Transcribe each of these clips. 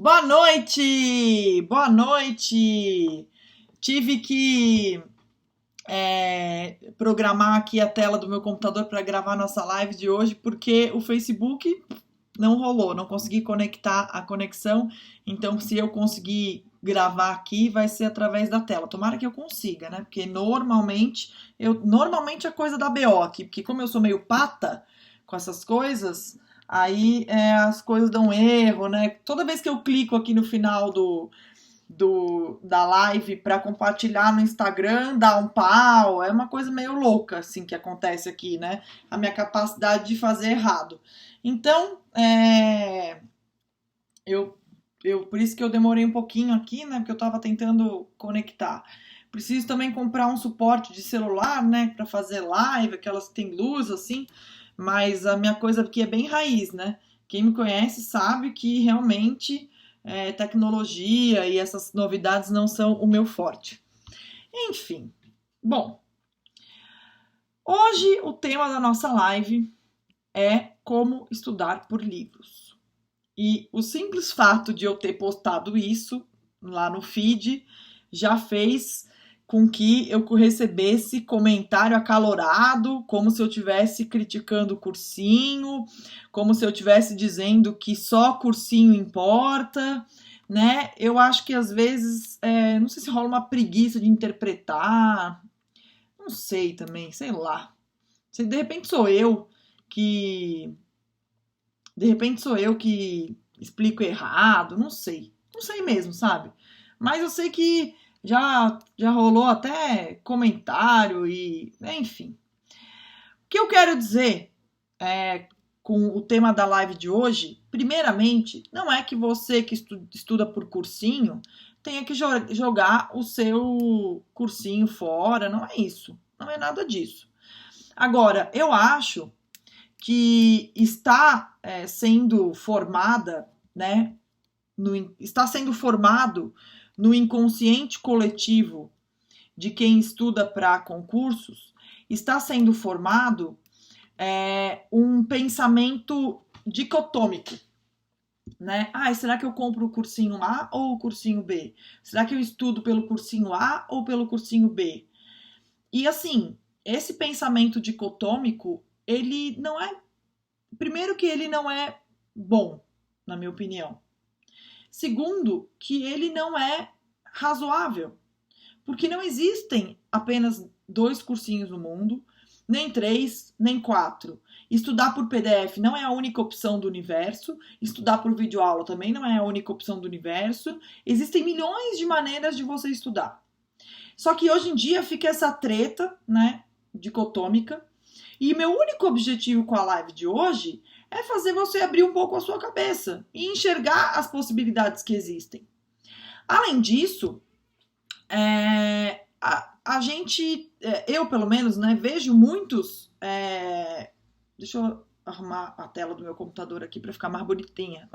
Boa noite! Boa noite! Tive que programar aqui a tela do meu computador para gravar nossa live de hoje porque o Facebook não rolou, não consegui conectar a conexão. Então, se eu conseguir gravar aqui, vai ser através da tela. Tomara que eu consiga, né? Porque normalmente é coisa da BO aqui, porque como eu sou meio pata com essas coisas, aí as coisas dão erro, né? Toda vez que eu clico aqui no final da live para compartilhar no Instagram, dá um pau, é uma coisa meio louca assim que acontece aqui, né? A minha capacidade de fazer errado. Então, por isso que eu demorei um pouquinho aqui, né? Porque eu estava tentando conectar. Preciso também comprar um suporte de celular, né? Para fazer live, aquelas que tem luz assim. Mas a minha coisa aqui é bem raiz, né? Quem me conhece sabe que realmente tecnologia e essas novidades não são o meu forte. Enfim, bom, hoje o tema da nossa live é como estudar por livros. E o simples fato de eu ter postado isso lá no feed já fez com que eu recebesse comentário acalorado, como se eu estivesse criticando o cursinho, como se eu estivesse dizendo que só cursinho importa, né? Eu acho que às vezes, não sei se rola uma preguiça de interpretar, não sei também, sei lá. Se de repente sou eu que explico errado, não sei. Não sei mesmo, sabe? Mas eu sei que já rolou até comentário e, enfim. O que eu quero dizer com o tema da live de hoje, primeiramente, não é que você que estuda por cursinho tenha que jogar o seu cursinho fora, não é isso. Não é nada disso. Agora, eu acho que está sendo formada, né? Está sendo formado no inconsciente coletivo de quem estuda para concursos, está sendo formado um pensamento dicotômico, né? Será que eu compro o cursinho A ou o cursinho B? Será que eu estudo pelo cursinho A ou pelo cursinho B? E assim, esse pensamento dicotômico, ele não é... Primeiro que ele não é bom, na minha opinião. Segundo, que ele não é razoável, porque não existem apenas 2 cursinhos no mundo, nem 3, nem 4. Estudar por PDF não é a única opção do universo, estudar por videoaula também não é a única opção do universo. Existem milhões de maneiras de você estudar. Só que hoje em dia fica essa treta, né, dicotômica, e meu único objetivo com a live de hoje é fazer você abrir um pouco a sua cabeça e enxergar as possibilidades que existem. Além disso, eu pelo menos, né, vejo muitos... deixa eu arrumar a tela do meu computador aqui para ficar mais bonitinha.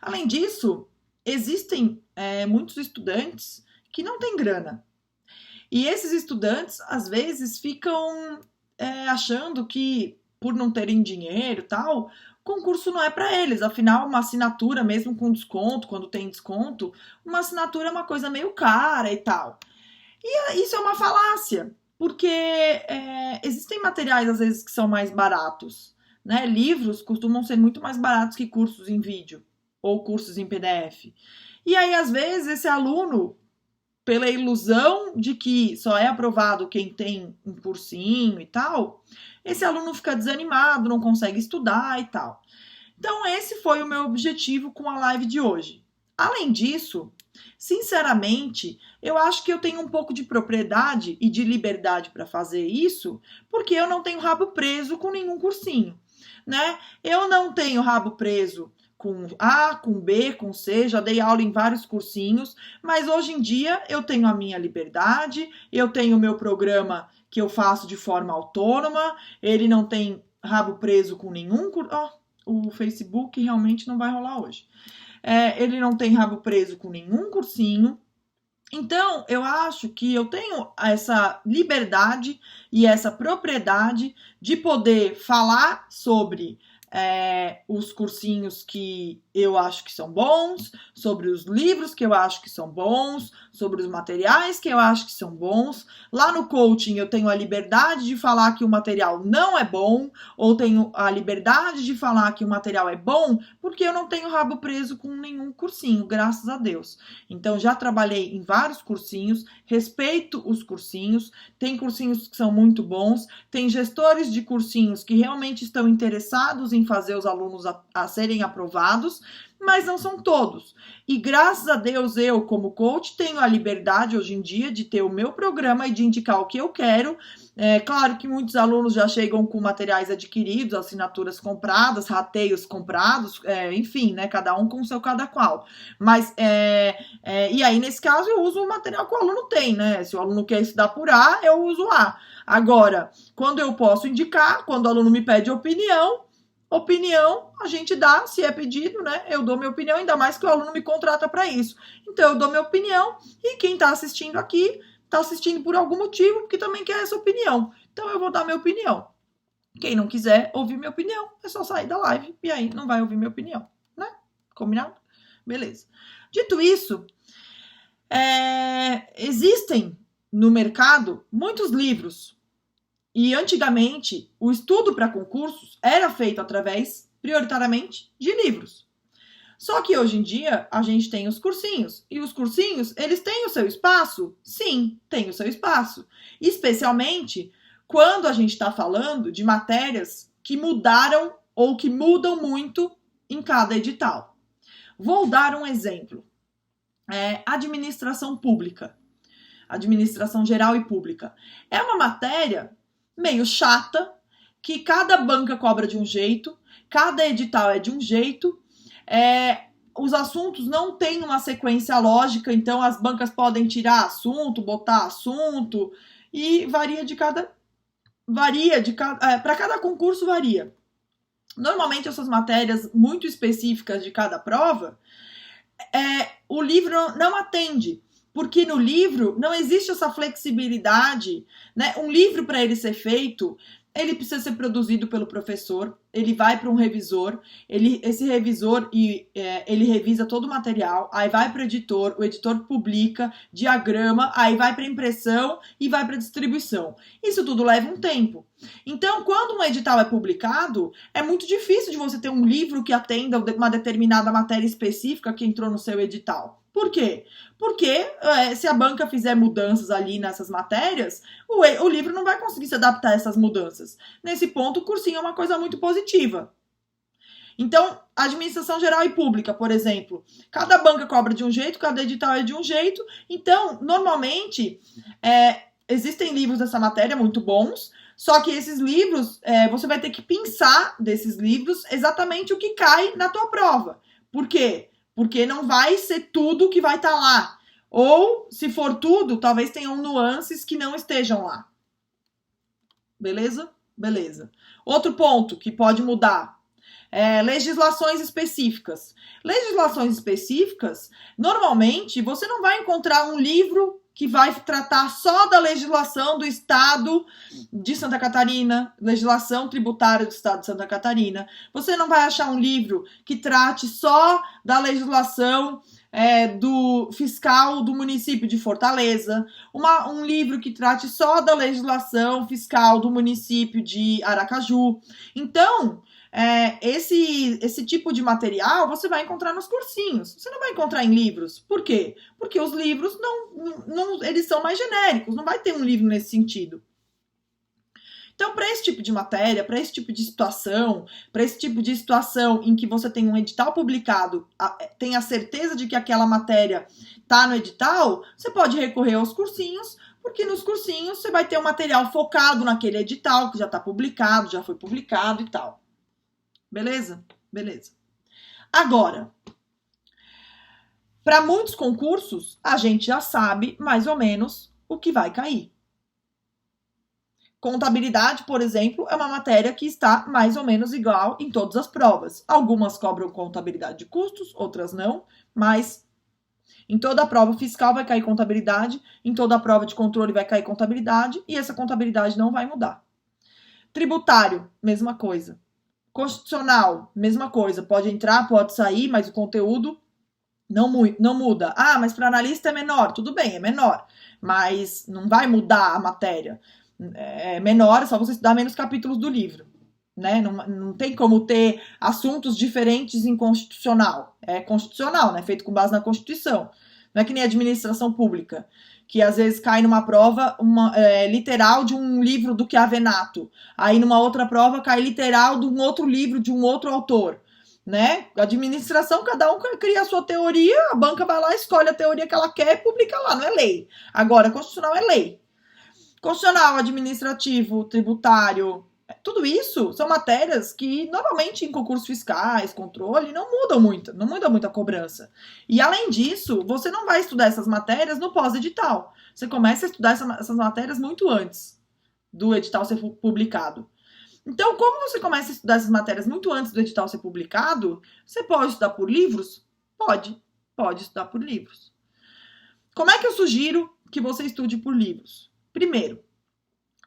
Além disso, existem muitos estudantes que não têm grana. E esses estudantes, às vezes, ficam achando que, por não terem dinheiro e tal, concurso não é para eles. Afinal, uma assinatura, mesmo com desconto, quando tem desconto, uma assinatura é uma coisa meio cara e tal. E isso é uma falácia, porque existem materiais, às vezes, que são mais baratos, né? Livros costumam ser muito mais baratos que cursos em vídeo ou cursos em PDF. E aí, às vezes, esse aluno, pela ilusão de que só é aprovado quem tem um cursinho e tal, esse aluno fica desanimado, não consegue estudar e tal. Então, esse foi o meu objetivo com a live de hoje. Além disso, sinceramente, eu acho que eu tenho um pouco de propriedade e de liberdade para fazer isso, porque eu não tenho rabo preso com nenhum cursinho, né? Eu não tenho rabo preso com A, com B, com C, já dei aula em vários cursinhos, mas hoje em dia eu tenho a minha liberdade, eu tenho o meu programa que eu faço de forma autônoma, ele não tem rabo preso com nenhum curso. O Facebook realmente não vai rolar hoje. Ele não tem rabo preso com nenhum cursinho. Então, eu acho que eu tenho essa liberdade e essa propriedade de poder falar sobre os cursinhos que eu acho que são bons, sobre os livros que eu acho que são bons, sobre os materiais que eu acho que são bons. Lá no coaching eu tenho a liberdade de falar que o material não é bom, ou tenho a liberdade de falar que o material é bom, porque eu não tenho rabo preso com nenhum cursinho, graças a Deus. Então já trabalhei em vários cursinhos, respeito os cursinhos, tem cursinhos que são muito bons, tem gestores de cursinhos que realmente estão interessados em fazer os alunos a serem aprovados, mas não são todos. E graças a Deus, eu, como coach, tenho a liberdade hoje em dia de ter o meu programa e de indicar o que eu quero. É claro que muitos alunos já chegam com materiais adquiridos, assinaturas compradas, rateios comprados, enfim, né? Cada um com o seu cada qual. Mas, e aí, nesse caso, eu uso o material que o aluno tem, né? Se o aluno quer estudar por A, eu uso A. Agora, quando eu posso indicar, quando o aluno me pede opinião, a gente dá, se é pedido, né? Eu dou minha opinião, ainda mais que o aluno me contrata para isso. Então, eu dou minha opinião e quem está assistindo aqui está assistindo por algum motivo, porque também quer essa opinião. Então, eu vou dar minha opinião. Quem não quiser ouvir minha opinião, é só sair da live e aí não vai ouvir minha opinião, né? Combinado? Beleza. Dito isso, existem no mercado muitos livros. E antigamente, o estudo para concursos era feito através, prioritariamente, de livros. Só que hoje em dia, a gente tem os cursinhos. E os cursinhos, eles têm o seu espaço? Sim, tem o seu espaço. Especialmente quando a gente está falando de matérias que mudaram ou que mudam muito em cada edital. Vou dar um exemplo. Administração pública. Administração geral e pública. É uma matéria meio chata, que cada banca cobra de um jeito, cada edital é de um jeito, os assuntos não têm uma sequência lógica, então as bancas podem tirar assunto, botar assunto, e para cada concurso varia. Normalmente essas matérias muito específicas de cada prova, o livro não atende. Porque no livro não existe essa flexibilidade, né? Um livro, para ele ser feito, ele precisa ser produzido pelo professor, ele vai para um revisor, esse revisor ele revisa todo o material, aí vai para o editor publica, diagrama, aí vai para impressão e vai para distribuição. Isso tudo leva um tempo. Então, quando um edital é publicado, é muito difícil de você ter um livro que atenda uma determinada matéria específica que entrou no seu edital. Por quê? Porque se a banca fizer mudanças ali nessas matérias, o livro não vai conseguir se adaptar a essas mudanças. Nesse ponto, o cursinho é uma coisa muito positiva. Então, administração geral e pública, por exemplo, cada banca cobra de um jeito, cada edital é de um jeito. Então, normalmente, existem livros dessa matéria muito bons, só que esses livros, você vai ter que pensar desses livros exatamente o que cai na tua prova. Por quê? Porque não vai ser tudo que vai estar lá. Ou, se for tudo, talvez tenham nuances que não estejam lá. Beleza? Beleza. Outro ponto que pode mudar. Legislações específicas. Legislações específicas, normalmente, você não vai encontrar um livro que vai tratar só da legislação do Estado de Santa Catarina, legislação tributária do Estado de Santa Catarina. Você não vai achar um livro que trate só da legislação do fiscal do município de Fortaleza, um livro que trate só da legislação fiscal do município de Aracaju. Então, esse tipo de material você vai encontrar nos cursinhos. Você não vai encontrar em livros. Por quê? Porque os livros eles são mais genéricos. Não vai ter um livro nesse sentido. Então, para esse tipo de matéria, para esse tipo de situação, em que você tem um edital publicado, tem a certeza de que aquela matéria está no edital, você pode recorrer aos cursinhos, porque nos cursinhos você vai ter um material focado naquele edital que já está publicado, já foi publicado e tal. Beleza? Beleza. Agora, para muitos concursos, a gente já sabe mais ou menos o que vai cair. Contabilidade, por exemplo, é uma matéria que está mais ou menos igual em todas as provas. Algumas cobram contabilidade de custos, outras não, mas em toda a prova fiscal vai cair contabilidade, em toda a prova de controle vai cair contabilidade, e essa contabilidade não vai mudar. Tributário, mesma coisa. Constitucional, mesma coisa, pode entrar, pode sair, mas o conteúdo não muda. Ah, mas para analista é menor, tudo bem, é menor, mas não vai mudar a matéria. É menor, é só você estudar menos capítulos do livro. Né? Não tem como ter assuntos diferentes em constitucional. É constitucional, né? Feito com base na Constituição. Não é que nem administração pública, que às vezes cai numa prova literal de um livro do Chiavenato. Aí numa outra prova cai literal de um outro livro de um outro autor. Né? Administração, cada um cria a sua teoria, a banca vai lá, escolhe a teoria que ela quer e publica lá, não é lei. Agora, constitucional é lei. Constitucional, administrativo, tributário, tudo isso são matérias que normalmente em concursos fiscais, controle, não muda muito a cobrança. E além disso, você não vai estudar essas matérias no pós-edital. Você começa a estudar essas matérias muito antes do edital ser publicado. Então, como você começa a estudar essas matérias muito antes do edital ser publicado, você pode estudar por livros? Pode estudar por livros. Como é que eu sugiro que você estude por livros? Primeiro,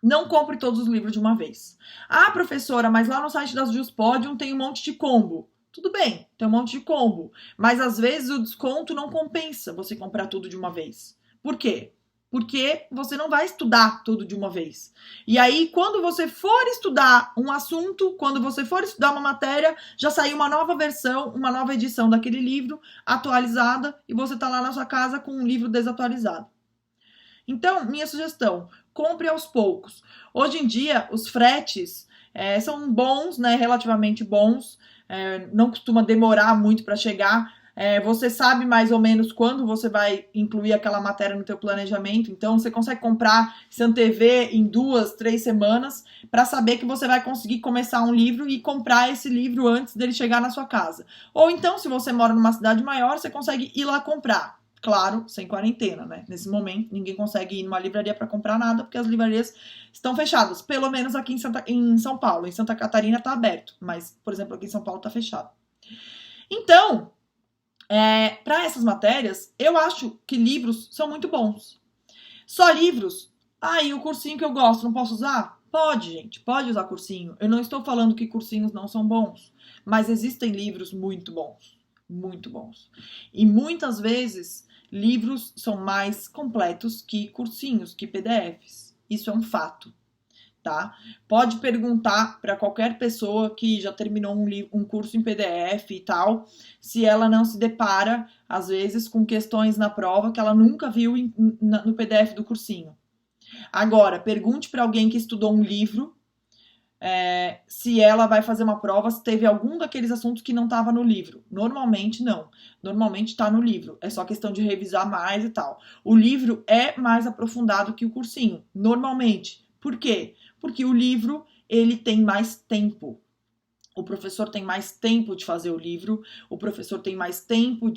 não compre todos os livros de uma vez. Ah, professora, mas lá no site das Juspodium tem um monte de combo. Tudo bem, tem um monte de combo. Mas às vezes o desconto não compensa você comprar tudo de uma vez. Por quê? Porque você não vai estudar tudo de uma vez. E aí, quando você for estudar um assunto, quando você for estudar uma matéria, já saiu uma nova versão, uma nova edição daquele livro, atualizada, e você tá lá na sua casa com um livro desatualizado. Então, minha sugestão, compre aos poucos. Hoje em dia, os fretes são bons, né, relativamente bons, não costuma demorar muito para chegar. Você sabe mais ou menos quando você vai incluir aquela matéria no teu planejamento, então você consegue comprar, se antever em 2, 3 semanas, para saber que você vai conseguir começar um livro e comprar esse livro antes dele chegar na sua casa. Ou então, se você mora numa cidade maior, você consegue ir lá comprar. Claro, sem quarentena, né? Nesse momento, ninguém consegue ir numa livraria para comprar nada, porque as livrarias estão fechadas. Pelo menos aqui em São Paulo. Em Santa Catarina tá aberto, mas, por exemplo, aqui em São Paulo tá fechado. Então, para essas matérias, eu acho que livros são muito bons. Só livros? E o cursinho que eu gosto, não posso usar? Pode, gente, pode usar cursinho. Eu não estou falando que cursinhos não são bons, mas existem livros muito bons. Muito bons. E muitas vezes livros são mais completos que cursinhos, que PDFs. Isso é um fato, tá? Pode perguntar para qualquer pessoa que já terminou um curso em PDF e tal, se ela não se depara, às vezes, com questões na prova que ela nunca viu no PDF do cursinho. Agora, pergunte para alguém que estudou um livro se ela vai fazer uma prova, se teve algum daqueles assuntos que não estava no livro. Normalmente não. Normalmente está no livro. É só questão de revisar mais e tal. O livro é mais aprofundado que o cursinho. Normalmente. Por quê? Porque o livro, ele tem mais tempo. O professor tem mais tempo de fazer o livro. O professor tem mais tempo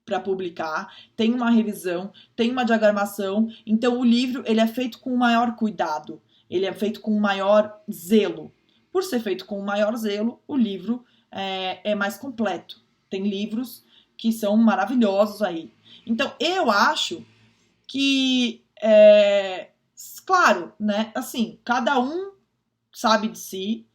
para publicar, tem uma revisão, tem uma diagramação. Então, o livro, ele é feito com maior cuidado. Ele é feito com maior zelo. Por ser feito com maior zelo, o livro é mais completo. Tem livros que são maravilhosos aí. Então, eu acho que, claro, né, assim, cada um sabe de si.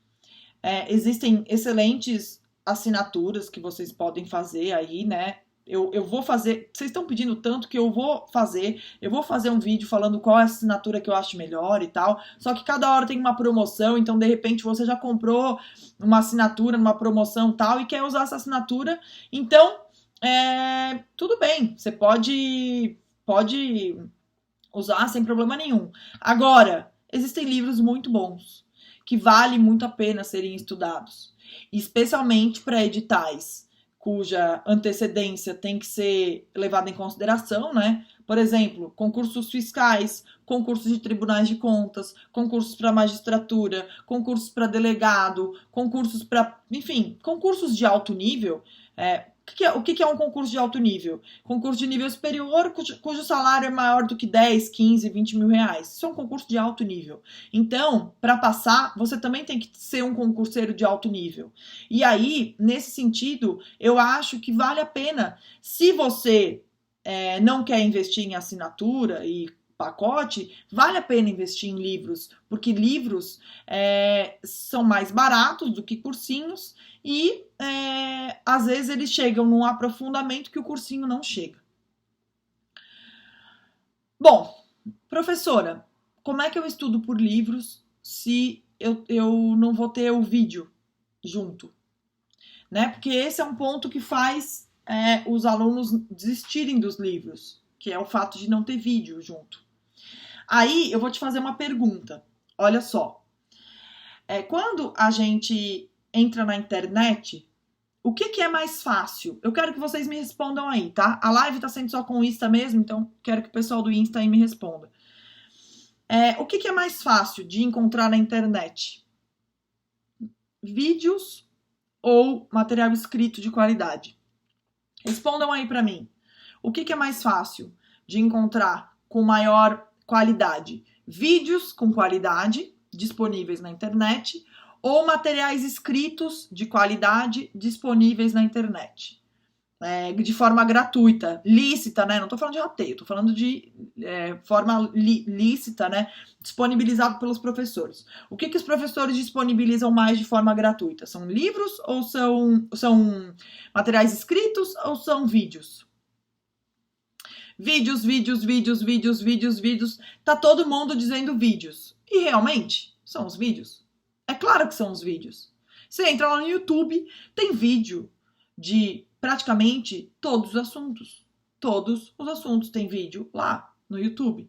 Existem excelentes assinaturas que vocês podem fazer aí, né? Eu vou fazer, vocês estão pedindo tanto que eu vou fazer um vídeo falando qual é a assinatura que eu acho melhor e tal, só que cada hora tem uma promoção, então de repente você já comprou uma assinatura numa promoção tal e quer usar essa assinatura, então tudo bem, você pode usar sem problema nenhum. Agora, existem livros muito bons, que vale muito a pena serem estudados, especialmente para editais cuja antecedência tem que ser levada em consideração, né? Por exemplo, concursos fiscais, concursos de tribunais de contas, concursos para magistratura, concursos para delegado, concursos para, enfim, concursos de alto nível. O que é um concurso de alto nível? Concurso de nível superior, cujo salário é maior do que 10, 15, 20 mil reais. Isso é um concurso de alto nível. Então, para passar, você também tem que ser um concurseiro de alto nível. E aí, nesse sentido, eu acho que vale a pena. Se você não quer investir em assinatura e pacote, vale a pena investir em livros, porque livros são mais baratos do que cursinhos e às vezes eles chegam num aprofundamento que o cursinho não chega. Bom, professora, como é que eu estudo por livros se eu não vou ter o vídeo junto? Né? Porque esse é um ponto que faz os alunos desistirem dos livros, que é o fato de não ter vídeo junto. Aí eu vou te fazer uma pergunta. Olha só. Quando a gente entra na internet, o que é mais fácil? Eu quero que vocês me respondam aí, tá? A live tá sendo só com o Insta mesmo, então quero que o pessoal do Insta aí me responda. O que é mais fácil de encontrar na internet? Vídeos ou material escrito de qualidade? Respondam aí pra mim. O que é mais fácil de encontrar com maior qualidade? Vídeos com qualidade disponíveis na internet ou materiais escritos de qualidade disponíveis na internet? De forma gratuita, lícita, né? Não tô falando de rateio, tô falando de forma lícita, né? Disponibilizado pelos professores. O que os professores disponibilizam mais de forma gratuita? São livros ou são materiais escritos ou são vídeos? Vídeos. Tá todo mundo dizendo vídeos. E realmente, são os vídeos? É claro que são os vídeos. Você entra lá no YouTube, tem vídeo de praticamente todos os assuntos. Todos os assuntos tem vídeo lá no YouTube.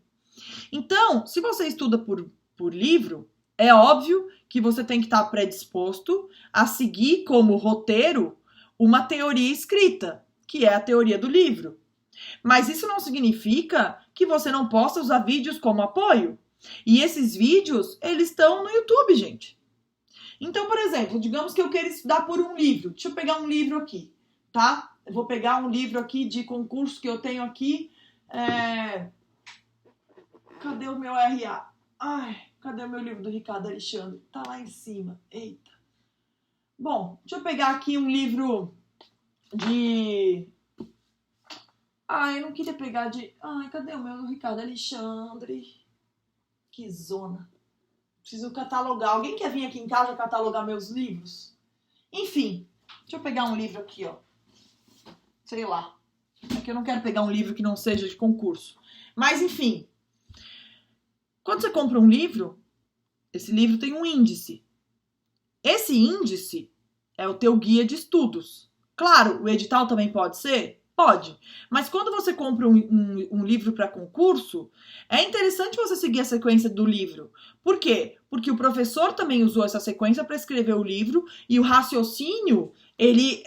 Então, se você estuda por livro, é óbvio que você tem que estar predisposto a seguir como roteiro uma teoria escrita, que é a teoria do livro. Mas isso não significa que você não possa usar vídeos como apoio. E esses vídeos, eles estão no YouTube, gente. Então, por exemplo, digamos que eu queira estudar por um livro. Deixa eu pegar um livro aqui, tá? Eu vou pegar um livro aqui de concurso que eu tenho aqui. Cadê o meu RA? Ai, cadê o meu livro do Ricardo Alexandre? Tá lá em cima. Eita. Bom, deixa eu pegar aqui um livro de... eu não queria pegar de... cadê o meu do Ricardo Alexandre? Que zona. Preciso catalogar. Alguém quer vir aqui em casa catalogar meus livros? Enfim, deixa eu pegar um livro aqui, ó. Sei lá. É que eu não quero pegar um livro que não seja de concurso. Mas, enfim. Quando você compra um livro, esse livro tem um índice. Esse índice é o teu guia de estudos. Claro, o edital também pode ser? Pode. Mas quando você compra um livro para concurso, é interessante você seguir a sequência do livro. Por quê? Porque o professor também usou essa sequência para escrever o livro e o raciocínio, ele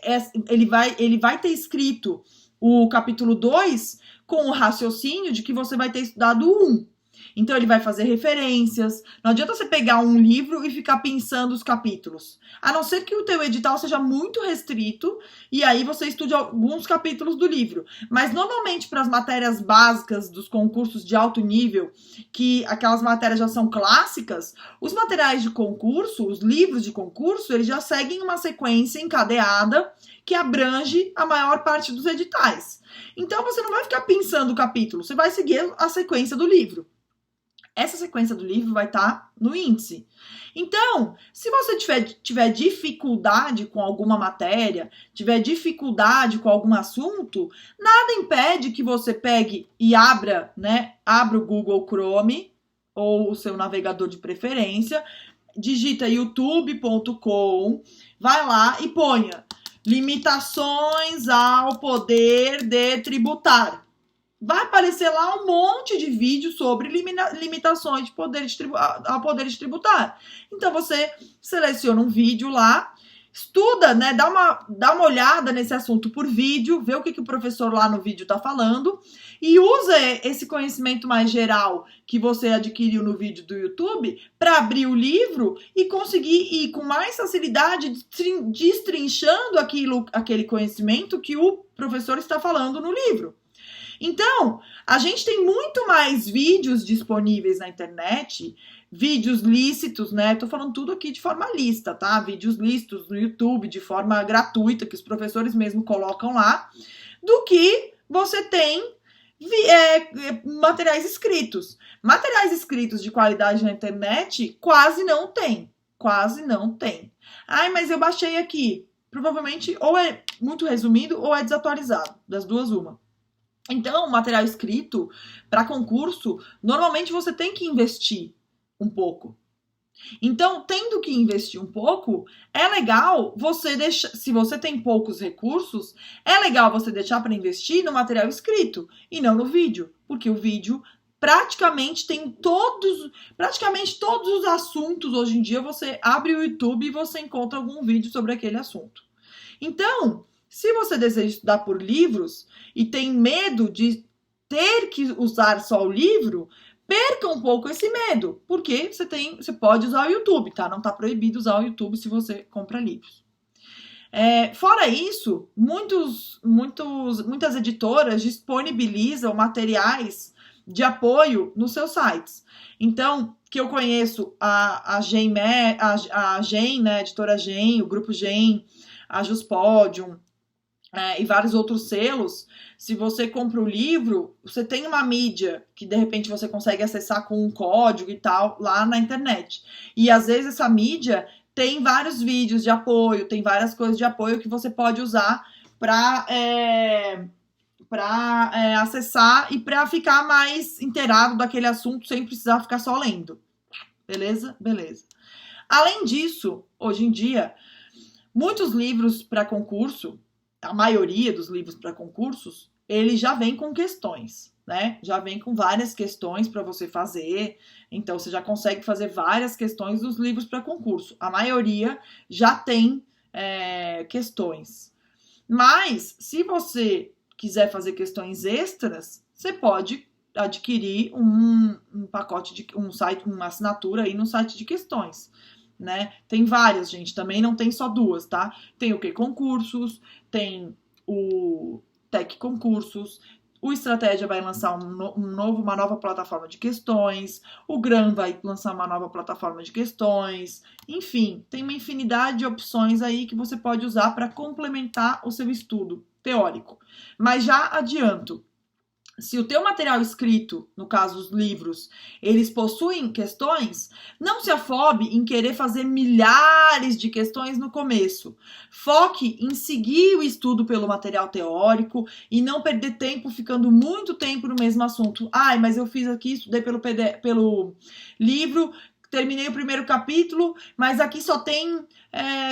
vai ter escrito o capítulo 2 com o raciocínio de que você vai ter estudado o 1. Então, ele vai fazer referências. Não adianta você pegar um livro e ficar pensando os capítulos. A não ser que o teu edital seja muito restrito e aí você estude alguns capítulos do livro. Mas, normalmente, para as matérias básicas dos concursos de alto nível, que aquelas matérias já são clássicas, os materiais de concurso, os livros de concurso, eles já seguem uma sequência encadeada que abrange a maior parte dos editais. Então, você não vai ficar pensando o capítulo, você vai seguir a sequência do livro. Essa sequência do livro vai estar no índice. Então, se você tiver dificuldade com alguma matéria, tiver dificuldade com algum assunto, nada impede que você pegue e abra o Google Chrome ou o seu navegador de preferência, digita youtube.com, vai lá e ponha limitações ao poder de tributar. Vai aparecer lá um monte de vídeos sobre limitações ao poder de tributar. Então, você seleciona um vídeo lá, estuda, dá uma olhada nesse assunto por vídeo, vê o que o professor lá no vídeo está falando e usa esse conhecimento mais geral que você adquiriu no vídeo do YouTube para abrir o livro e conseguir ir com mais facilidade destrinchando aquele conhecimento que o professor está falando no livro. Então, a gente tem muito mais vídeos disponíveis na internet, vídeos lícitos, né? Tô falando tudo aqui de forma lícita, tá? Vídeos lícitos no YouTube, de forma gratuita, que os professores mesmo colocam lá, do que você tem materiais escritos. Materiais escritos de qualidade na internet quase não tem. Quase não tem. Ai, mas eu baixei aqui. Provavelmente ou é muito resumido ou é desatualizado. Das duas, uma. Então, material escrito para concurso, normalmente você tem que investir um pouco. Então, tendo que investir um pouco, é legal você deixar, se você tem poucos recursos, é legal você deixar para investir no material escrito e não no vídeo, porque o vídeo praticamente todos os assuntos hoje em dia. Você abre o YouTube e você encontra algum vídeo sobre aquele assunto. Então, se você deseja estudar por livros e tem medo de ter que usar só o livro, perca um pouco esse medo, porque você pode usar o YouTube, tá? Não tá proibido usar o YouTube se você compra livros. Fora isso, muitas editoras disponibilizam materiais de apoio nos seus sites. Então, que eu conheço a Gen, né, a editora Gen, o grupo Gen, a Juspodium, e vários outros selos. Se você compra o livro, você tem uma mídia que de repente você consegue acessar com um código e tal lá na internet. E às vezes essa mídia tem vários vídeos de apoio, tem várias coisas de apoio que você pode usar para acessar e para ficar mais inteirado daquele assunto sem precisar ficar só lendo. Beleza? Beleza. Além disso, hoje em dia, muitos livros para concurso, a maioria dos livros para concursos, ele já vem com questões, né? Já vem com várias questões para você fazer. Então, você já consegue fazer várias questões dos livros para concurso. A maioria já tem questões. Mas, se você quiser fazer questões extras, você pode adquirir um pacote um site, uma assinatura aí no site de questões. Né? Tem várias, gente, também não tem só duas, tá? Tem o que? Concursos, tem o Tech Concursos, o Estratégia vai lançar uma nova plataforma de questões, o GRAM vai lançar uma nova plataforma de questões, enfim, tem uma infinidade de opções aí que você pode usar para complementar o seu estudo teórico. Mas já adianto, se o teu material escrito, no caso os livros, eles possuem questões, não se afobe em querer fazer milhares de questões no começo. Foque em seguir o estudo pelo material teórico e não perder tempo ficando muito tempo no mesmo assunto. Ai, mas eu fiz aqui, estudei pelo livro, terminei o primeiro capítulo, mas aqui só tem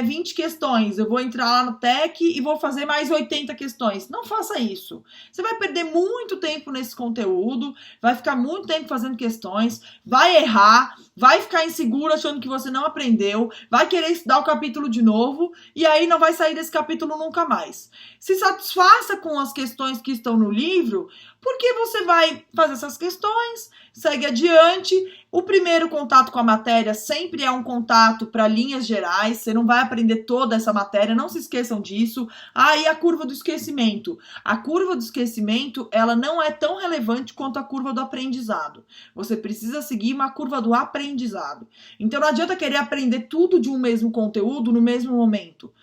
20 questões. Eu vou entrar lá no TEC e vou fazer mais 80 questões. Não faça isso. Você vai perder muito tempo nesse conteúdo, vai ficar muito tempo fazendo questões, vai errar, vai ficar inseguro achando que você não aprendeu, vai querer estudar o capítulo de novo e aí não vai sair desse capítulo nunca mais. Se satisfaça com as questões que estão no livro, porque você vai fazer essas questões, segue adiante. O primeiro contato com a matéria sempre é um contato para linhas gerais, você não vai aprender toda essa matéria, não se esqueçam disso. E a curva do esquecimento. A curva do esquecimento, ela não é tão relevante quanto a curva do aprendizado. Você precisa seguir uma curva do aprendizado. Então não adianta querer aprender tudo de um mesmo conteúdo no mesmo momento.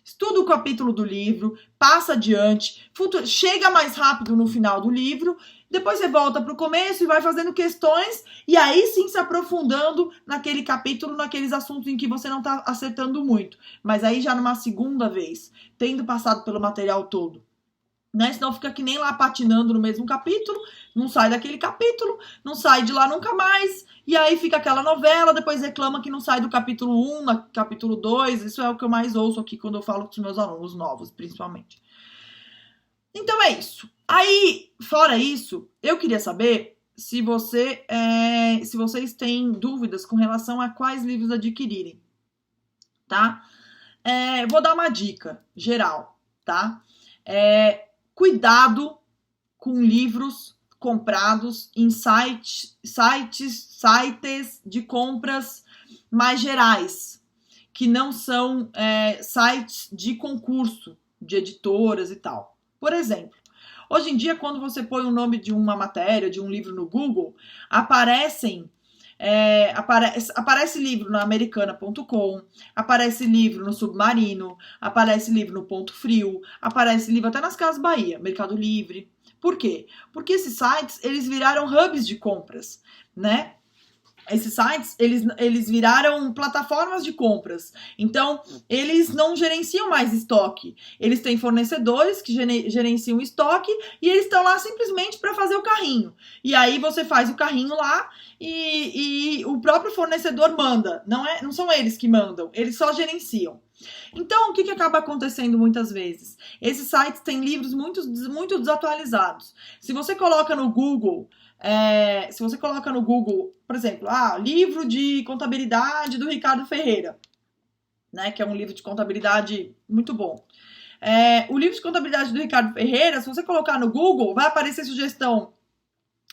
Estuda o capítulo do livro, passa adiante, chega mais rápido no final do livro, depois você volta para o começo e vai fazendo questões, e aí sim se aprofundando naquele capítulo, naqueles assuntos em que você não está acertando muito. Mas aí já numa segunda vez, tendo passado pelo material todo. Né? Senão fica que nem lá patinando no mesmo capítulo, não sai daquele capítulo, não sai de lá nunca mais, e aí fica aquela novela, depois reclama que não sai do capítulo 1, no capítulo 2, isso é o que eu mais ouço aqui quando eu falo com os meus alunos novos, principalmente. Então é isso. Aí, fora isso, eu queria saber se vocês têm dúvidas com relação a quais livros adquirirem, tá? Vou dar uma dica geral, tá? Cuidado com livros comprados em sites de compras mais gerais, que não são sites de concurso, de editoras e tal. Por exemplo, hoje em dia, quando você põe o nome de uma matéria, de um livro no Google, aparece livro na americana.com, aparece livro no Submarino, aparece livro no Ponto Frio, aparece livro até nas Casas Bahia, Mercado Livre. Por quê? Porque esses sites, eles viraram hubs de compras, né? Esses sites, eles viraram plataformas de compras. Então, eles não gerenciam mais estoque. Eles têm fornecedores que gerenciam o estoque e eles estão lá simplesmente para fazer o carrinho. E aí você faz o carrinho lá e o próprio fornecedor manda. Não são eles que mandam, eles só gerenciam. Então, o que acaba acontecendo muitas vezes? Esses sites têm livros muito desatualizados. Se você coloca no Google... por exemplo, livro de contabilidade do Ricardo Ferreira, né, que é um livro de contabilidade muito bom. O livro de contabilidade do Ricardo Ferreira, se você colocar no Google, vai aparecer sugestão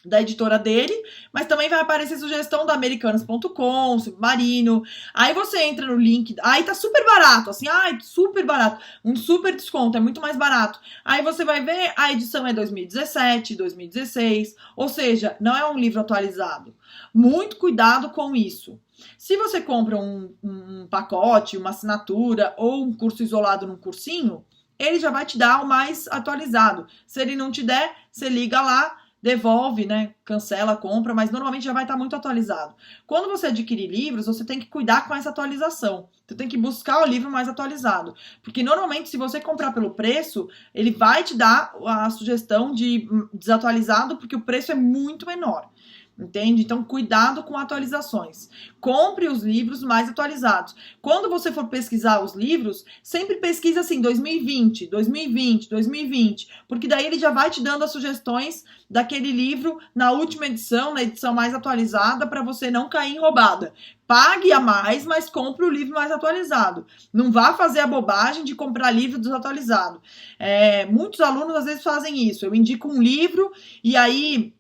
da editora dele, mas também vai aparecer sugestão da Americanas.com, Submarino. Aí você entra no link, aí tá super barato, assim, super barato, um super desconto, é muito mais barato. Aí você vai ver, a edição é 2017, 2016, ou seja, não é um livro atualizado. Muito cuidado com isso. Se você compra um pacote, uma assinatura ou um curso isolado num cursinho, ele já vai te dar o mais atualizado. Se ele não te der, você liga lá, devolve, né? Cancela a compra, mas normalmente já vai estar muito atualizado. Quando você adquirir livros, você tem que cuidar com essa atualização. Você tem que buscar o livro mais atualizado. Porque normalmente, se você comprar pelo preço, ele vai te dar a sugestão de desatualizado, porque o preço é muito menor. Entende? Então, cuidado com atualizações. Compre os livros mais atualizados. Quando você for pesquisar os livros, sempre pesquisa assim, 2020, 2020, 2020, porque daí ele já vai te dando as sugestões daquele livro na última edição, na edição mais atualizada, para você não cair em roubada. Pague a mais, mas compre o livro mais atualizado. Não vá fazer a bobagem de comprar livro desatualizado. Muitos alunos às vezes fazem isso. Eu indico um livro e aí...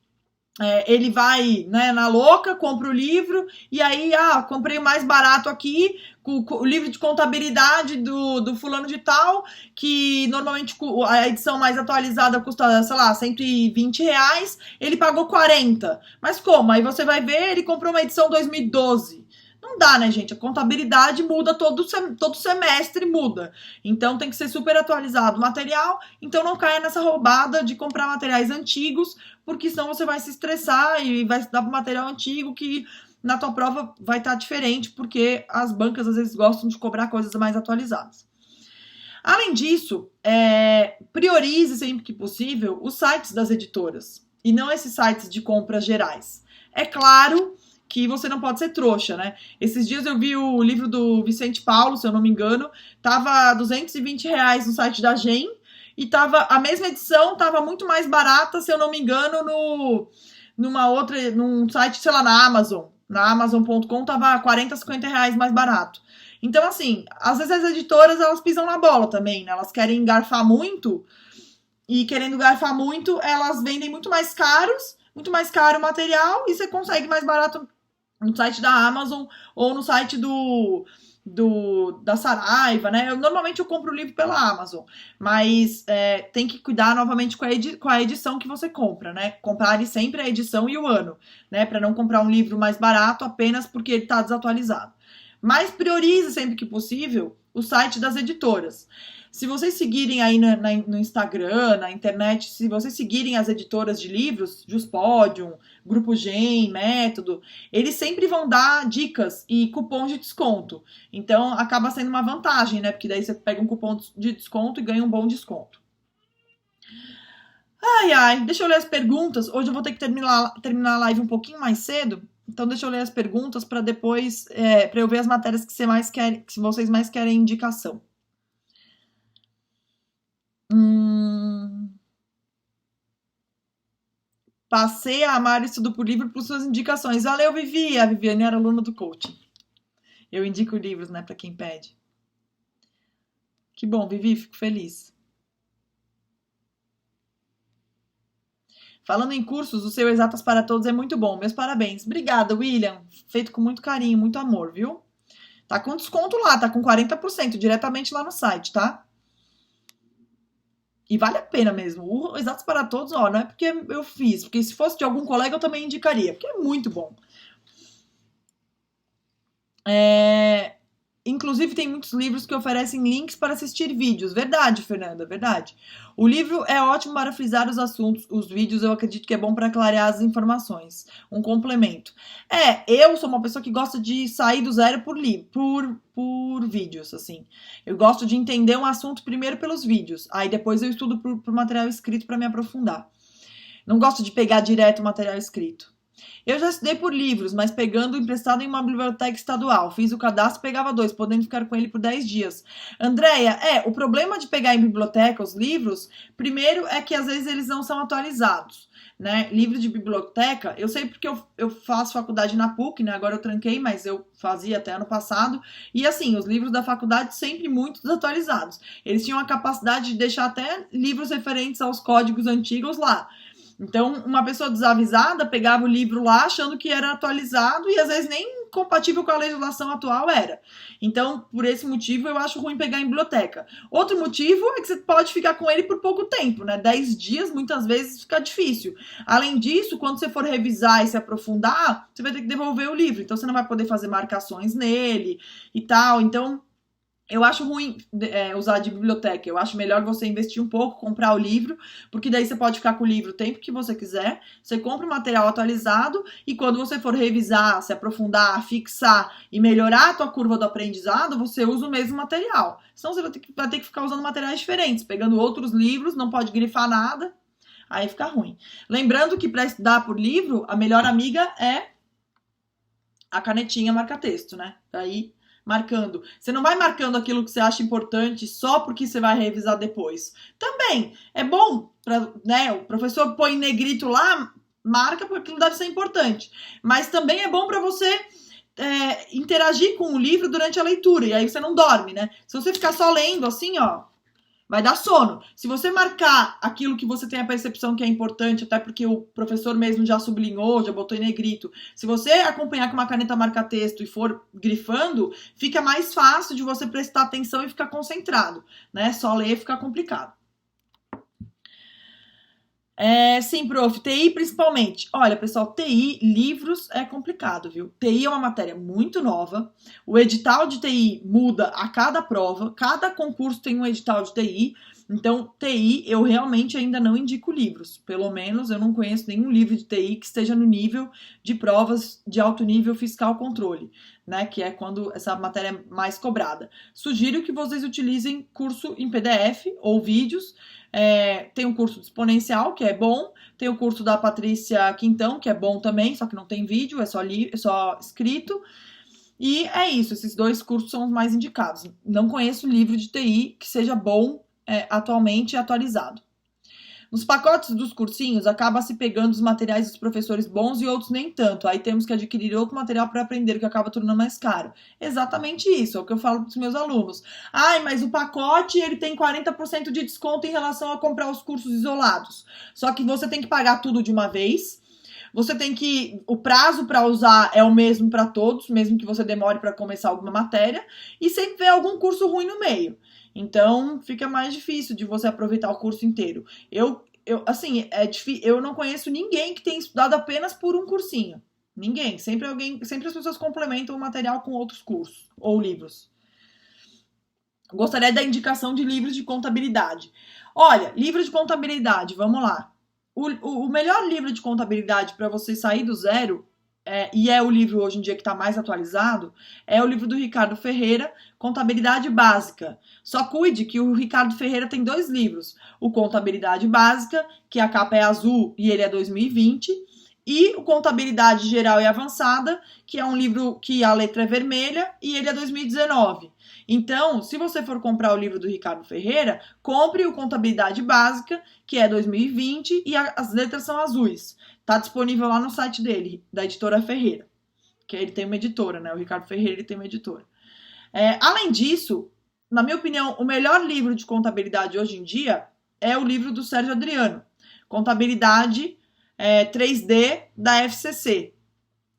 ele vai, né, na louca, compra o livro e aí, comprei o mais barato aqui, o livro de contabilidade do fulano de tal, que normalmente a edição mais atualizada custa, sei lá, R$120, ele pagou 40. Mas como? Aí você vai ver, ele comprou uma edição 2012. Não dá, né, gente? A contabilidade muda todo semestre, muda. Então tem que ser super atualizado o material. Então não caia nessa roubada de comprar materiais antigos, porque senão você vai se estressar e vai dar para material antigo que na tua prova vai estar diferente, porque as bancas às vezes gostam de cobrar coisas mais atualizadas. Além disso, priorize sempre que possível os sites das editoras e não esses sites de compras gerais. É claro que você não pode ser trouxa, né? Esses dias eu vi o livro do Vicente Paulo, se eu não me engano, tava R$220 no site da GEM e a mesma edição tava muito mais barata, se eu não me engano, num site, sei lá, na Amazon. Na Amazon.com tava R$40, R$50 mais barato. Então, assim, às vezes as editoras, elas pisam na bola também, né? Elas querem garfar muito e querendo garfar muito, elas vendem muito mais caro o material e você consegue mais barato no site da Amazon ou no site da Saraiva, né? Normalmente eu compro o livro pela Amazon, mas tem que cuidar novamente com a edição que você compra, né? Comprar sempre a edição e o ano, né? Para não comprar um livro mais barato apenas porque ele está desatualizado. Mas priorize sempre que possível o site das editoras. Se vocês seguirem aí no Instagram, na internet, se vocês seguirem as editoras de livros, Juspodium, Grupo GEM, Método, eles sempre vão dar dicas e cupons de desconto. Então, acaba sendo uma vantagem, né? Porque daí você pega um cupom de desconto e ganha um bom desconto. Deixa eu ler as perguntas. Hoje eu vou ter que terminar a live um pouquinho mais cedo. Então, deixa eu ler as perguntas para depois, para eu ver as matérias que vocês mais querem indicação. Passei a amar o estudo por livro por suas indicações. Valeu, Vivi. A Viviane era aluna do coaching. Eu indico livros, né, para quem pede. Que bom, Vivi, fico feliz. Falando em cursos, o seu Exatas para Todos é muito bom. Meus parabéns. Obrigada, William. Feito com muito carinho, muito amor, viu? Tá com desconto lá, tá com 40% diretamente lá no site, tá? E vale a pena mesmo. O Exatos para Todos, não é porque eu fiz, porque se fosse de algum colega eu também indicaria, porque é muito bom. Inclusive, tem muitos livros que oferecem links para assistir vídeos. Verdade, Fernanda, verdade. O livro é ótimo para frisar os assuntos. Os vídeos eu acredito que é bom para clarear as informações. Um complemento. Eu sou uma pessoa que gosta de sair do zero por vídeos, assim. Eu gosto de entender um assunto primeiro pelos vídeos. Aí depois eu estudo por material escrito para me aprofundar. Não gosto de pegar direto o material escrito. Eu já estudei por livros, mas pegando emprestado em uma biblioteca estadual. Fiz o cadastro e pegava 2, podendo ficar com ele por 10 dias. Andréia, o problema de pegar em biblioteca os livros, primeiro é que às vezes eles não são atualizados, né? Livro de biblioteca, eu sei porque eu faço faculdade na PUC, né? Agora eu tranquei, mas eu fazia até ano passado. E assim, os livros da faculdade sempre muito desatualizados. Eles tinham a capacidade de deixar até livros referentes aos códigos antigos lá. Então, uma pessoa desavisada pegava o livro lá achando que era atualizado e às vezes nem compatível com a legislação atual era. Então, por esse motivo, eu acho ruim pegar em biblioteca. Outro motivo é que você pode ficar com ele por pouco tempo, né? 10 dias, muitas vezes, fica difícil. Além disso, quando você for revisar e se aprofundar, você vai ter que devolver o livro. Então, você não vai poder fazer marcações nele e tal. Então, eu acho ruim usar de biblioteca. Eu acho melhor você investir um pouco, comprar o livro, porque daí você pode ficar com o livro o tempo que você quiser. Você compra o material atualizado e quando você for revisar, se aprofundar, fixar e melhorar a tua curva do aprendizado, você usa o mesmo material. Senão você vai ter que ficar usando materiais diferentes, pegando outros livros, não pode grifar nada, aí fica ruim. Lembrando que para estudar por livro, a melhor amiga é a canetinha marca-texto, né? Daí marcando. Você não vai marcando aquilo que você acha importante só porque você vai revisar depois. Também é bom, né? O professor põe negrito lá, marca porque aquilo deve ser importante. Mas também é bom para você interagir com o livro durante a leitura. E aí você não dorme, né? Se você ficar só lendo assim, ó, vai dar sono. Se você marcar aquilo que você tem a percepção que é importante, até porque o professor mesmo já sublinhou, já botou em negrito, se você acompanhar com uma caneta marca-texto e for grifando, fica mais fácil de você prestar atenção e ficar concentrado, né? Só ler fica complicado. Sim, prof. TI principalmente. Olha, pessoal, TI, livros é complicado, viu? TI é uma matéria muito nova. O edital de TI muda a cada prova. Cada concurso tem um edital de TI. Então, TI, eu realmente ainda não indico livros. Pelo menos, eu não conheço nenhum livro de TI que esteja no nível de provas de alto nível fiscal controle, né? Que é quando essa matéria é mais cobrada. Sugiro que vocês utilizem curso em PDF ou vídeos. Tem um curso de exponencial, que é bom. Tem o curso da Patrícia Quintão, que é bom também, só que não tem vídeo, é só escrito. E é isso, esses 2 cursos são os mais indicados. Não conheço livro de TI que seja bom atualmente atualizado. Nos pacotes dos cursinhos, acaba se pegando os materiais dos professores bons e outros nem tanto. Aí temos que adquirir outro material para aprender, que acaba tornando mais caro. Exatamente isso, é o que eu falo para os meus alunos. Mas o pacote ele tem 40% de desconto em relação a comprar os cursos isolados. Só que você tem que pagar tudo de uma vez. Você tem que... O prazo para usar é o mesmo para todos, mesmo que você demore para começar alguma matéria. E sempre vê algum curso ruim no meio. Então, fica mais difícil de você aproveitar o curso inteiro. Eu não conheço ninguém que tenha estudado apenas por um cursinho. Ninguém. Sempre as pessoas complementam o material com outros cursos ou livros. Gostaria da indicação de livros de contabilidade. Olha, livro de contabilidade, vamos lá. O melhor livro de contabilidade para você sair do zero, e é o livro hoje em dia que está mais atualizado, é o livro do Ricardo Ferreira, Contabilidade Básica. Só cuide que o Ricardo Ferreira tem 2 livros. O Contabilidade Básica, que a capa é azul e ele é 2020, e o Contabilidade Geral e Avançada, que é um livro que a letra é vermelha e ele é 2019. Então, se você for comprar o livro do Ricardo Ferreira, compre o Contabilidade Básica, que é 2020, e as letras são azuis. Está disponível lá no site dele, da editora Ferreira. Que ele tem uma editora, né? O Ricardo Ferreira ele tem uma editora. Além disso, na minha opinião, o melhor livro de contabilidade hoje em dia é o livro do Sérgio Adriano. Contabilidade 3D da FCC.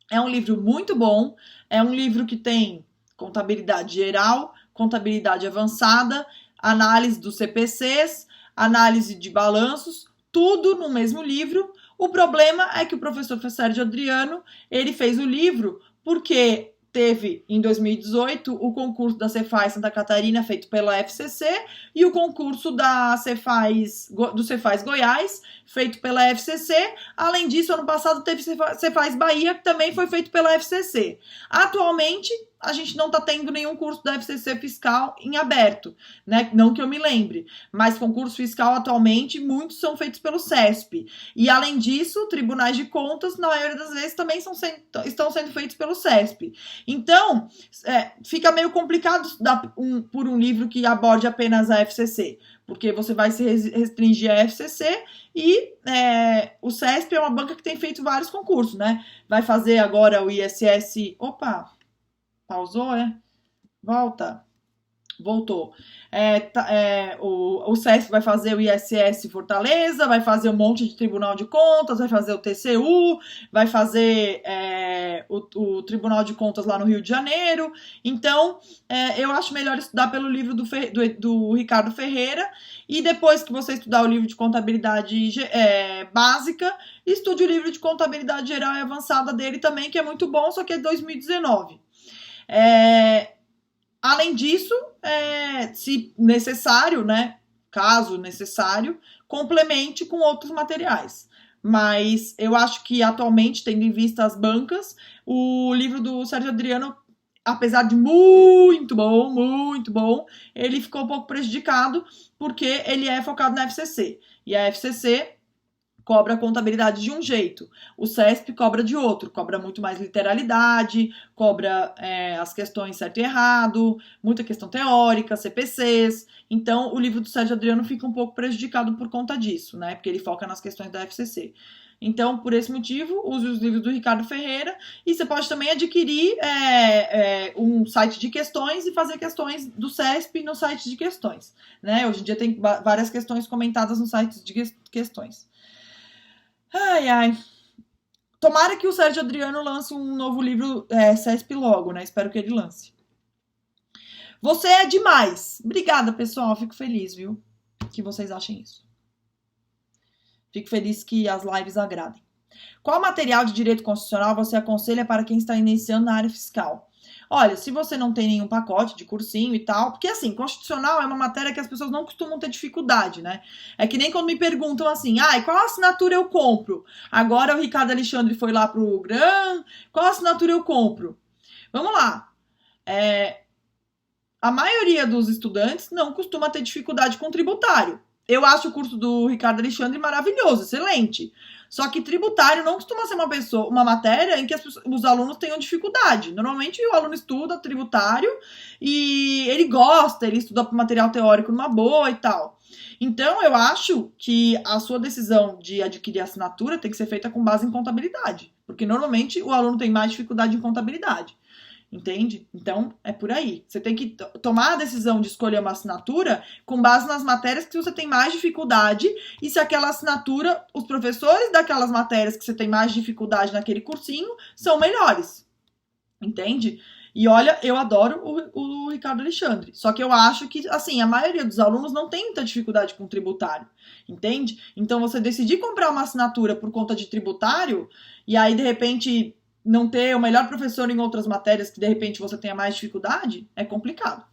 É um livro muito bom. É um livro que tem contabilidade geral, contabilidade avançada, análise dos CPCs, análise de balanços, tudo no mesmo livro. O problema é que o professor Sérgio Adriano, ele fez o livro porque teve, em 2018, o concurso da Cefaz Santa Catarina, feito pela FCC, e o concurso do Cefaz Goiás, feito pela FCC. Além disso, ano passado teve Cefaz Bahia, que também foi feito pela FCC. Atualmente, a gente não está tendo nenhum curso da FCC fiscal em aberto, né? Não que eu me lembre, mas concurso fiscal atualmente, muitos são feitos pelo CESP. E além disso, tribunais de contas, na maioria das vezes, também estão sendo feitos pelo CESP. Então, fica meio complicado estudar por um livro que aborde apenas a FCC, porque você vai se restringir à FCC e o CESP é uma banca que tem feito vários concursos, né? Vai fazer agora o ISS... Opa! Pausou, Voltou. O CESP vai fazer o ISS Fortaleza, vai fazer um monte de Tribunal de Contas, vai fazer o TCU, vai fazer o Tribunal de Contas lá no Rio de Janeiro. Então, eu acho melhor estudar pelo livro do Ricardo Ferreira, e depois que você estudar o livro de contabilidade básica, estude o livro de contabilidade geral e avançada dele também, que é muito bom, só que é 2019. Além disso, se necessário, né, caso necessário, complemente com outros materiais. Mas eu acho que atualmente, tendo em vista as bancas, o livro do Sérgio Adriano, apesar de muito bom, ele ficou um pouco prejudicado porque ele é focado na FCC. E a FCC cobra a contabilidade de um jeito, o CESP cobra de outro, cobra muito mais literalidade, cobra as questões certo e errado, muita questão teórica, CPCs. Então, o livro do Sérgio Adriano fica um pouco prejudicado por conta disso, né? Porque ele foca nas questões da FCC. Então, por esse motivo, use os livros do Ricardo Ferreira, e você pode também adquirir um site de questões e fazer questões do CESP no site de questões, né? Hoje em dia tem várias questões comentadas no site de questões. Ai. Tomara que o Sérgio Adriano lance um novo livro CESP logo, né? Espero que ele lance. Você é demais. Obrigada, pessoal. Fico feliz, viu? Que vocês achem isso. Fico feliz que as lives agradem. Qual material de direito constitucional você aconselha para quem está iniciando na área fiscal? Olha, se você não tem nenhum pacote de cursinho e tal, porque assim, constitucional é uma matéria que as pessoas não costumam ter dificuldade, né? É que nem quando me perguntam assim, qual assinatura eu compro? Agora o Ricardo Alexandre foi lá pro GRAN, qual assinatura eu compro? Vamos lá. A maioria dos estudantes não costuma ter dificuldade com tributário. Eu acho o curso do Ricardo Alexandre maravilhoso, excelente. Só que tributário não costuma ser uma matéria em que os alunos tenham dificuldade. Normalmente o aluno estuda tributário e ele gosta, ele estuda material teórico numa boa e tal. Então, eu acho que a sua decisão de adquirir assinatura tem que ser feita com base em contabilidade. Porque normalmente o aluno tem mais dificuldade em contabilidade. Entende? Então, é por aí. Você tem que tomar a decisão de escolher uma assinatura com base nas matérias que você tem mais dificuldade, e se aquela assinatura, os professores daquelas matérias que você tem mais dificuldade naquele cursinho são melhores. Entende? E olha, eu adoro o Ricardo Alexandre. Só que eu acho que, assim, a maioria dos alunos não tem muita dificuldade com tributário. Entende? Então, você decidir comprar uma assinatura por conta de tributário, e aí, de repente, não ter o melhor professor em outras matérias que, de repente, você tenha mais dificuldade, é complicado.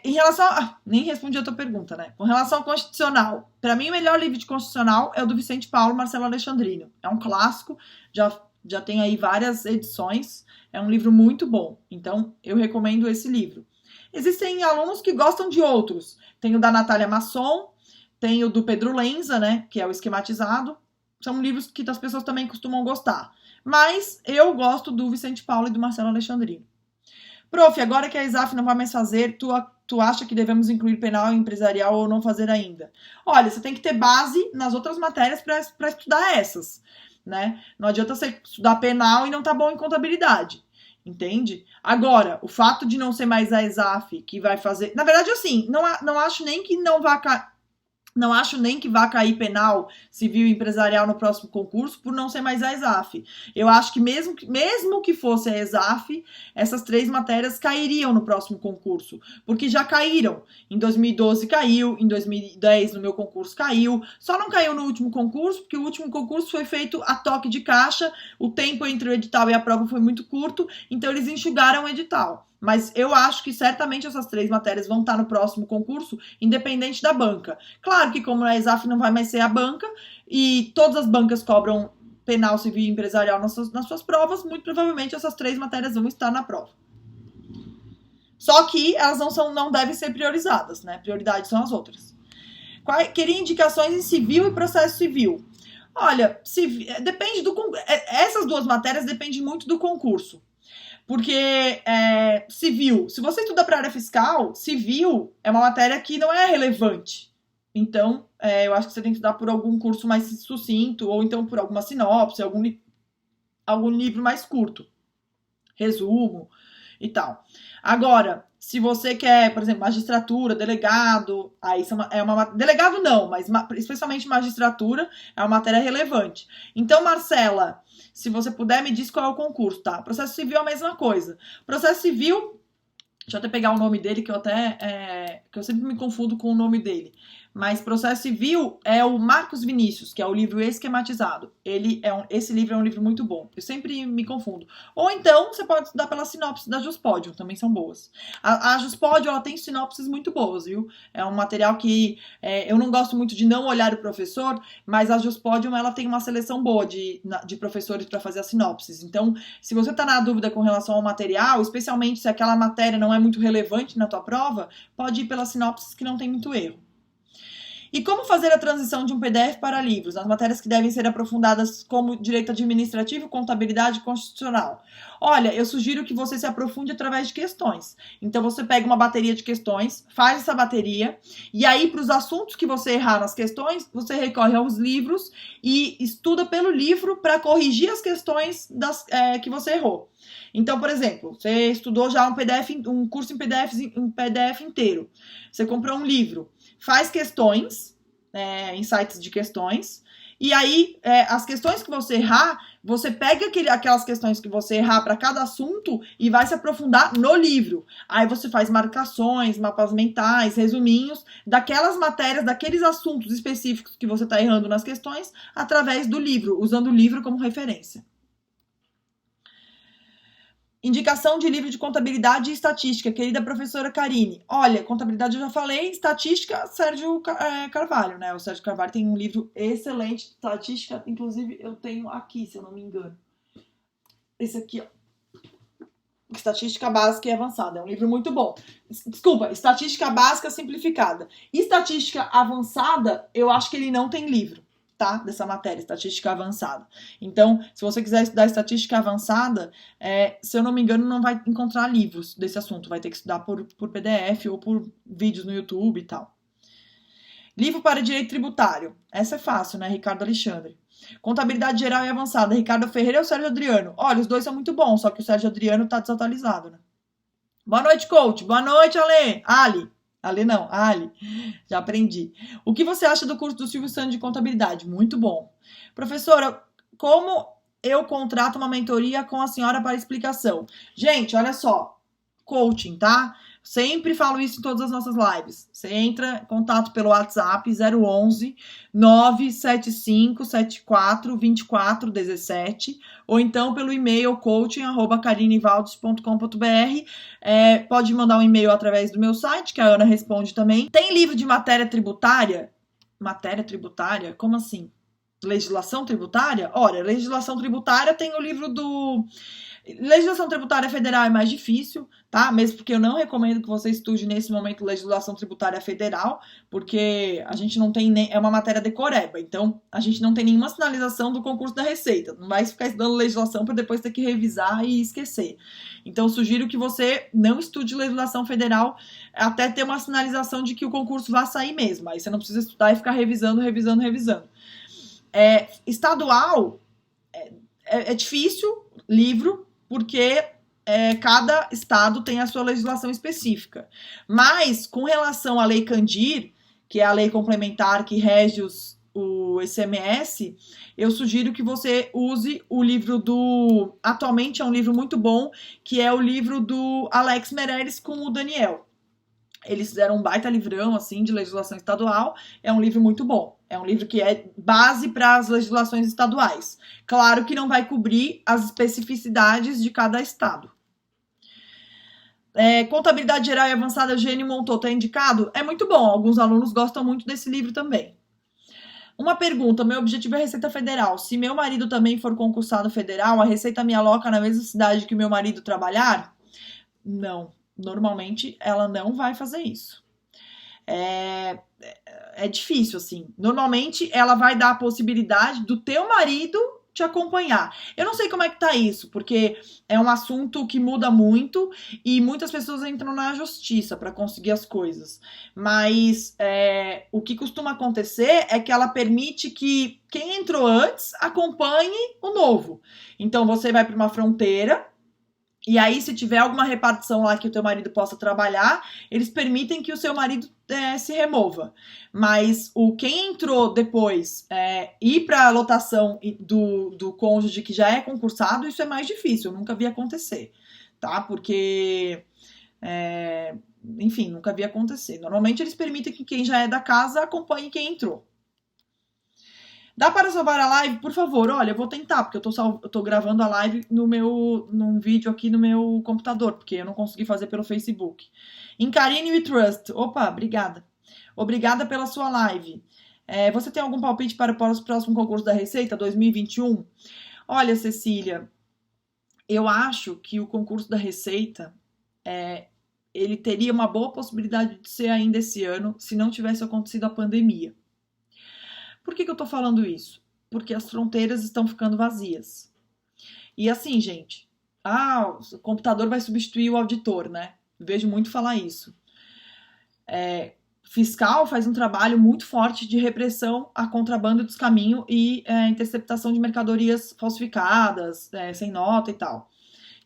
Em relação nem respondi a tua pergunta, né? Com relação ao constitucional, para mim, o melhor livro de constitucional é o do Vicente Paulo Marcelo Alexandrino. É um clássico, já tem aí várias edições, é um livro muito bom. Então, eu recomendo esse livro. Existem alunos que gostam de outros. Tem o da Natália Masson, tem o do Pedro Lenza, né? Que é o esquematizado. São livros que as pessoas também costumam gostar. Mas eu gosto do Vicente Paulo e do Marcelo Alexandrino. Prof, agora que a ESAF não vai mais fazer, tu acha que devemos incluir penal e empresarial ou não fazer ainda? Olha, você tem que ter base nas outras matérias para estudar essas, né? Não adianta você estudar penal e não tá bom em contabilidade, entende? Agora, o fato de não ser mais a ESAF que vai fazer... Na verdade, assim, não acho nem que não vá Não acho nem que vá cair penal civil e empresarial no próximo concurso por não ser mais a ESAF. Eu acho que mesmo que fosse a ESAF, essas 3 matérias cairiam no próximo concurso, porque já caíram. Em 2012 caiu, em 2010 no meu concurso caiu, só não caiu no último concurso, porque o último concurso foi feito a toque de caixa, o tempo entre o edital e a prova foi muito curto, então eles enxugaram o edital. Mas eu acho que certamente essas 3 matérias vão estar no próximo concurso, independente da banca. Claro que como a ESAF não vai mais ser a banca, e todas as bancas cobram penal, civil e empresarial nas suas provas, muito provavelmente essas 3 matérias vão estar na prova. Só que elas não devem ser priorizadas, né? Prioridade são as outras. Queria indicações em civil e processo civil. Olha, depende essas 2 matérias dependem muito do concurso. Porque civil, se você estuda para a área fiscal, civil é uma matéria que não é relevante. Então, eu acho que você tem que estudar por algum curso mais sucinto, ou então por alguma sinopse, algum livro mais curto. Resumo e tal. Agora, se você quer, por exemplo, magistratura, delegado, aí delegado não, mas especialmente magistratura é uma matéria relevante. Então, Marcela, se você puder, me diz qual é o concurso, tá? Processo civil é a mesma coisa. Processo civil, deixa eu até pegar o nome dele, que eu sempre me confundo com o nome dele. Mas processo civil é o Marcos Vinícius, que é o livro esquematizado. Esse livro é um livro muito bom. Eu sempre me confundo. Ou então, você pode estudar pela sinopse da Juspodium, também são boas. A Juspodium, ela tem sinopses muito boas, viu? É um material que eu não gosto muito de não olhar o professor, mas a Juspodium, ela tem uma seleção boa de professores para fazer as sinopses. Então, se você está na dúvida com relação ao material, especialmente se aquela matéria não é muito relevante na tua prova, pode ir pelas sinopses que não tem muito erro. E como fazer a transição de um PDF para livros, nas matérias que devem ser aprofundadas como direito administrativo, contabilidade e constitucional? Olha, eu sugiro que você se aprofunde através de questões. Então você pega uma bateria de questões, faz essa bateria, e aí para os assuntos que você errar nas questões, você recorre aos livros e estuda pelo livro para corrigir as questões que você errou. Então, por exemplo, você estudou já um curso em PDF inteiro. Você comprou um livro, faz questões, em sites de questões, e aí as questões que você errar, você pega aquelas questões que você errar para cada assunto e vai se aprofundar no livro. Aí você faz marcações, mapas mentais, resuminhos daquelas matérias, daqueles assuntos específicos que você está errando nas questões, através do livro, usando o livro como referência. Indicação de livro de contabilidade e estatística, querida professora Karine. Olha, contabilidade eu já falei, estatística, Sérgio Carvalho, né? O Sérgio Carvalho tem um livro excelente, estatística, inclusive eu tenho aqui, se eu não me engano. Esse aqui, ó. Estatística Básica e Avançada, é um livro muito bom. Desculpa, Estatística Básica Simplificada. Estatística Avançada, eu acho que ele não tem livro, tá? Dessa matéria, estatística avançada. Então, se você quiser estudar estatística avançada, se eu não me engano, não vai encontrar livros desse assunto. Vai ter que estudar por PDF ou por vídeos no YouTube e tal. Livro para direito tributário. Essa é fácil, né? Ricardo Alexandre. Contabilidade geral e avançada. Ricardo Ferreira ou Sérgio Adriano? Olha, os dois são muito bons, só que o Sérgio Adriano tá desatualizado, né? Boa noite, coach. Boa noite, Ali. Ali, já aprendi. O que você acha do curso do Silvio Santos de contabilidade? Muito bom. Professora, como eu contrato uma mentoria com a senhora para explicação? Gente, olha só, coaching, tá? Sempre falo isso em todas as nossas lives. Você entra em contato pelo WhatsApp 011 975 74 24 17 ou então pelo e-mail coaching@karinevaldes.com.br. Pode mandar um e-mail através do meu site, que a Ana responde também. Tem livro de matéria tributária? Matéria tributária? Como assim? Legislação tributária? Olha, legislação tributária tem o livro do... Legislação tributária federal é mais difícil, tá? Mesmo porque eu não recomendo que você estude nesse momento legislação tributária federal, porque a gente não tem nem... É uma matéria decoreba, então a gente não tem nenhuma sinalização do concurso da Receita. Não vai ficar estudando legislação para depois ter que revisar e esquecer. Então, sugiro que você não estude legislação federal até ter uma sinalização de que o concurso vai sair mesmo. Aí você não precisa estudar e ficar revisando. Estadual é difícil, livro, porque cada estado tem a sua legislação específica. Mas, com relação à Lei Candir, que é a lei complementar que rege o ICMS, eu sugiro que você use o livro atualmente é um livro muito bom, que é o livro do Alex Meirelles com o Daniel. Eles fizeram um baita livrão, assim, de legislação estadual. É um livro muito bom. É um livro que é base para as legislações estaduais. Claro que não vai cobrir as especificidades de cada estado. Contabilidade Geral e Avançada, Eugênio Montou, tá indicado? É muito bom. Alguns alunos gostam muito desse livro também. Uma pergunta, meu objetivo é Receita Federal. Se meu marido também for concursado federal, a Receita me aloca na mesma cidade que meu marido trabalhar? Não. Normalmente, ela não vai fazer isso. É difícil, assim. Normalmente, ela vai dar a possibilidade do teu marido te acompanhar. Eu não sei como é que tá isso, porque é um assunto que muda muito e muitas pessoas entram na justiça para conseguir as coisas. Mas o que costuma acontecer é que ela permite que quem entrou antes acompanhe o novo. Então, você vai para uma fronteira. E aí, se tiver alguma repartição lá que o teu marido possa trabalhar, eles permitem que o seu marido se remova. Mas quem entrou depois ir para a lotação do cônjuge que já é concursado, isso é mais difícil, eu nunca vi acontecer, tá? Porque, enfim, nunca vi acontecer. Normalmente eles permitem que quem já é da casa acompanhe quem entrou. Dá para salvar a live? Por favor, olha, eu vou tentar, porque eu tô gravando a live num vídeo aqui no meu computador, porque eu não consegui fazer pelo Facebook. Encarine We Trust. Opa, obrigada. Obrigada pela sua live. Você tem algum palpite para o próximo concurso da Receita 2021? Olha, Cecília, eu acho que o concurso da Receita, ele teria uma boa possibilidade de ser ainda esse ano, se não tivesse acontecido a pandemia. Por que eu tô falando isso? Porque as fronteiras estão ficando vazias. E assim, gente, o computador vai substituir o auditor, né? Vejo muito falar isso. Fiscal faz um trabalho muito forte de repressão a contrabando e descaminho e interceptação de mercadorias falsificadas, sem nota e tal.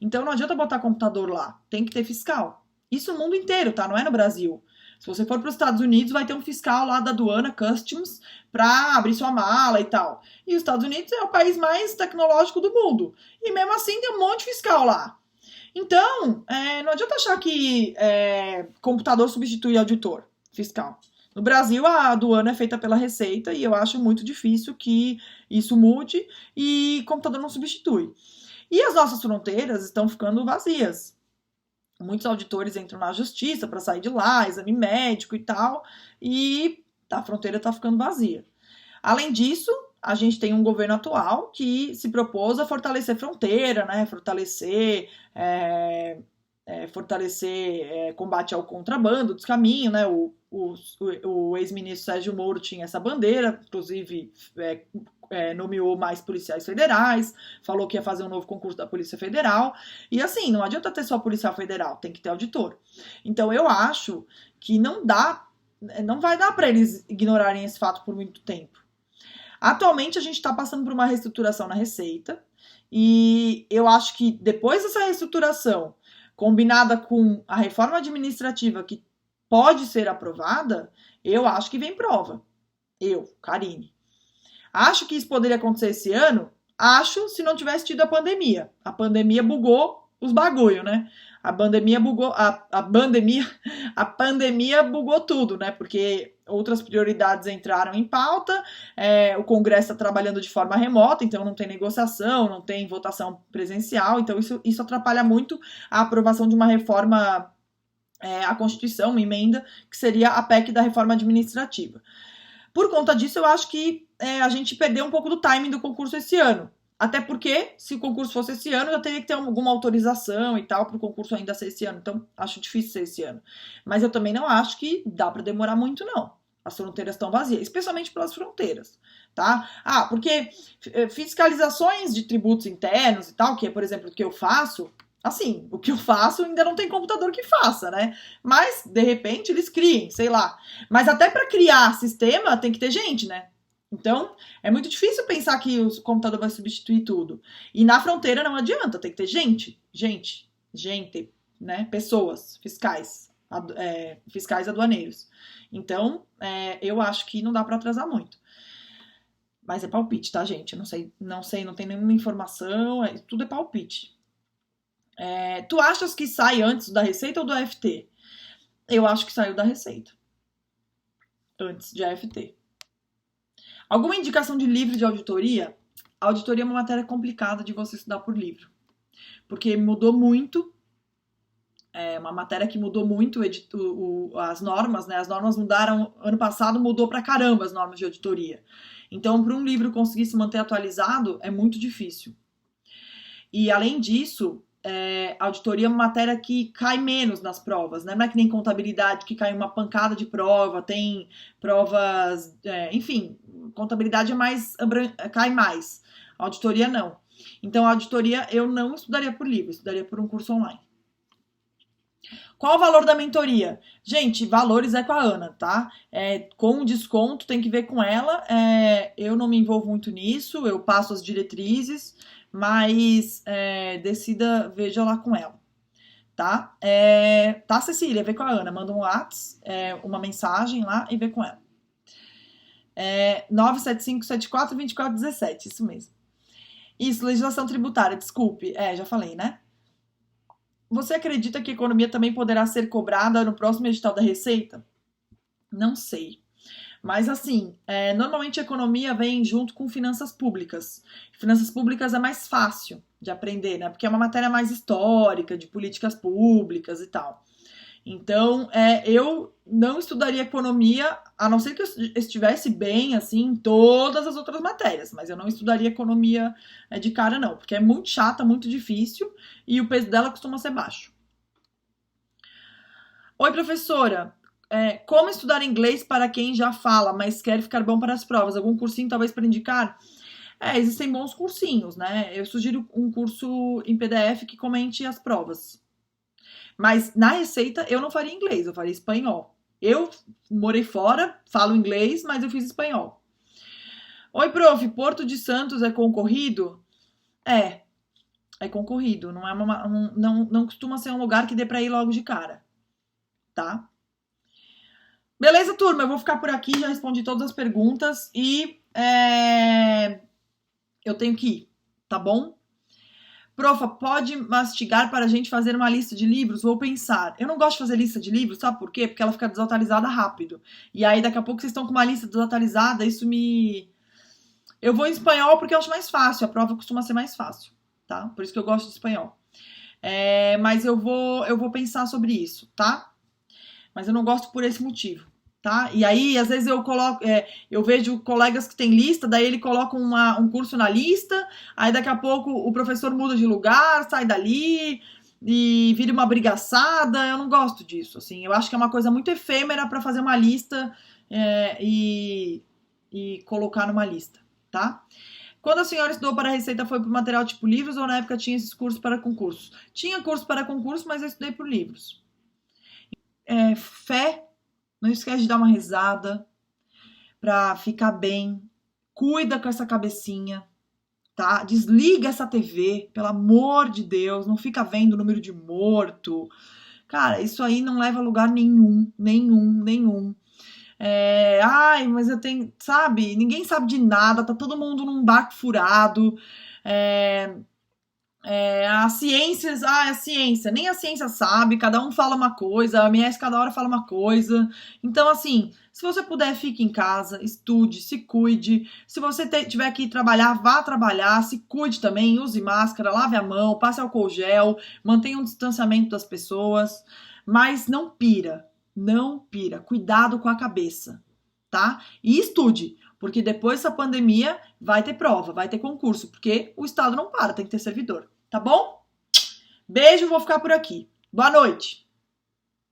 Então não adianta botar computador lá, tem que ter fiscal. Isso no mundo inteiro, tá? Não é no Brasil. Se você for para os Estados Unidos, vai ter um fiscal lá da aduana, Customs, para abrir sua mala e tal. E os Estados Unidos é o país mais tecnológico do mundo. E mesmo assim tem um monte de fiscal lá. Então, não adianta achar que computador substitui auditor fiscal. No Brasil, a aduana é feita pela Receita e eu acho muito difícil que isso mude e computador não substitui. E as nossas fronteiras estão ficando vazias. Muitos auditores entram na justiça para sair de lá, exame médico e tal, e a fronteira está ficando vazia. Além disso, a gente tem um governo atual que se propôs a fortalecer fronteira, né? Fortalecer combate ao contrabando, descaminho, né? O ex-ministro Sérgio Moro tinha essa bandeira, inclusive nomeou mais policiais federais, falou que ia fazer um novo concurso da Polícia Federal, e assim, não adianta ter só policial federal, tem que ter auditor. Então eu acho que não vai dar para eles ignorarem esse fato por muito tempo. Atualmente a gente está passando por uma reestruturação na Receita, e eu acho que depois dessa reestruturação, combinada com a reforma administrativa que pode ser aprovada, eu acho que vem prova. Karine. Acho que isso poderia acontecer esse ano? Acho, se não tivesse tido a pandemia. A pandemia bugou os bagulho, né? A pandemia bugou tudo, né? Porque outras prioridades entraram em pauta, o Congresso está trabalhando de forma remota, então não tem negociação, não tem votação presencial, então isso atrapalha muito a aprovação de uma reforma à Constituição, uma emenda, que seria a PEC da reforma administrativa. Por conta disso, eu acho que a gente perdeu um pouco do timing do concurso esse ano. Até porque, se o concurso fosse esse ano, já teria que ter alguma autorização e tal para o concurso ainda ser esse ano. Então, acho difícil ser esse ano. Mas eu também não acho que dá para demorar muito, não. As fronteiras estão vazias, especialmente pelas fronteiras, tá? Porque fiscalizações de tributos internos e tal, que é, por exemplo, o que eu faço, assim, o que eu faço ainda não tem computador que faça, né? Mas, de repente, eles criem, sei lá. Mas até para criar sistema tem que ter gente, né? Então, é muito difícil pensar que o computador vai substituir tudo. E na fronteira não adianta, tem que ter gente, né? Pessoas, fiscais. fiscais aduaneiros. Então, eu acho que não dá para atrasar muito. Mas é palpite, tá, gente? Eu não sei, não tem nenhuma informação, tudo é palpite. Tu achas que sai antes da Receita ou do AFT? Eu acho que saiu da Receita. Antes de AFT. Alguma indicação de livro de auditoria? A auditoria é uma matéria complicada de você estudar por livro. Porque mudou muito. É uma matéria que mudou muito as normas, né? As normas mudaram, ano passado mudou pra caramba as normas de auditoria. Então, para um livro conseguir se manter atualizado, é muito difícil. E, além disso, auditoria é uma matéria que cai menos nas provas, né? Não é que nem contabilidade, que cai uma pancada de prova, tem provas, enfim, contabilidade cai mais. Auditoria, não. Então, a auditoria eu não estudaria por livro, estudaria por um curso online. Qual o valor da mentoria? Gente, valores é com a Ana, tá? Com desconto, tem que ver com ela. Eu não me envolvo muito nisso, eu passo as diretrizes, mas veja lá com ela, tá? Tá, Cecília? Vê com a Ana, manda um WhatsApp, uma mensagem lá e vê com ela. 975742417, isso mesmo. Isso, legislação tributária, desculpe. Já falei, né? Você acredita que a economia também poderá ser cobrada no próximo edital da Receita? Não sei. Mas, assim, normalmente a economia vem junto com finanças públicas. Finanças públicas é mais fácil de aprender, né? Porque é uma matéria mais histórica, de políticas públicas e tal. Então, eu não estudaria economia, a não ser que eu estivesse bem, assim, em todas as outras matérias. Mas eu não estudaria economia de cara, não. Porque é muito chata, muito difícil e o peso dela costuma ser baixo. Oi, professora. Como estudar inglês para quem já fala, mas quer ficar bom para as provas? Algum cursinho, talvez, para indicar? Existem bons cursinhos, né? Eu sugiro um curso em PDF que comente as provas. Mas na Receita eu não faria inglês, eu faria espanhol. Eu morei fora, falo inglês, mas eu fiz espanhol. Oi, prof, Porto de Santos é concorrido? É concorrido, não costuma ser um lugar que dê pra ir logo de cara, tá? Beleza, turma, eu vou ficar por aqui, já respondi todas as perguntas e eu tenho que ir, tá bom? Profa, pode mastigar para a gente fazer uma lista de livros? Vou pensar. Eu não gosto de fazer lista de livros, sabe por quê? Porque ela fica desatualizada rápido. E aí, daqui a pouco, vocês estão com uma lista desatualizada, Eu vou em espanhol porque eu acho mais fácil, a prova costuma ser mais fácil, tá? Por isso que eu gosto de espanhol. Mas eu vou pensar sobre isso, tá? Mas eu não gosto por esse motivo. Tá? E aí, às vezes eu vejo colegas que têm lista, daí ele coloca um curso na lista, aí daqui a pouco o professor muda de lugar, sai dali e vira uma brigaçada. Eu não gosto disso, assim. Eu acho que é uma coisa muito efêmera para fazer uma lista e colocar numa lista, tá? Quando a senhora estudou para a Receita, foi por material tipo livros ou na época tinha esses cursos para concursos? Tinha curso para concurso, mas eu estudei por livros. Fé. Não esquece de dar uma risada pra ficar bem. Cuida com essa cabecinha, tá? Desliga essa TV, pelo amor de Deus. Não fica vendo o número de morto. Cara, isso aí não leva a lugar nenhum. Mas eu tenho... Sabe? Ninguém sabe de nada. Tá todo mundo num barco furado. A ciência, a ciência, nem a ciência sabe, cada um fala uma coisa, a OMS cada hora fala uma coisa. Então, assim, se você puder, fique em casa, estude, se cuide. Se você tiver que ir trabalhar, vá trabalhar, se cuide também, use máscara, lave a mão, passe álcool gel, mantenha um distanciamento das pessoas, mas não pira, cuidado com a cabeça, tá? E estude, porque depois dessa pandemia vai ter prova, vai ter concurso, porque o Estado não para, tem que ter servidor, tá bom? Beijo, vou ficar por aqui. Boa noite!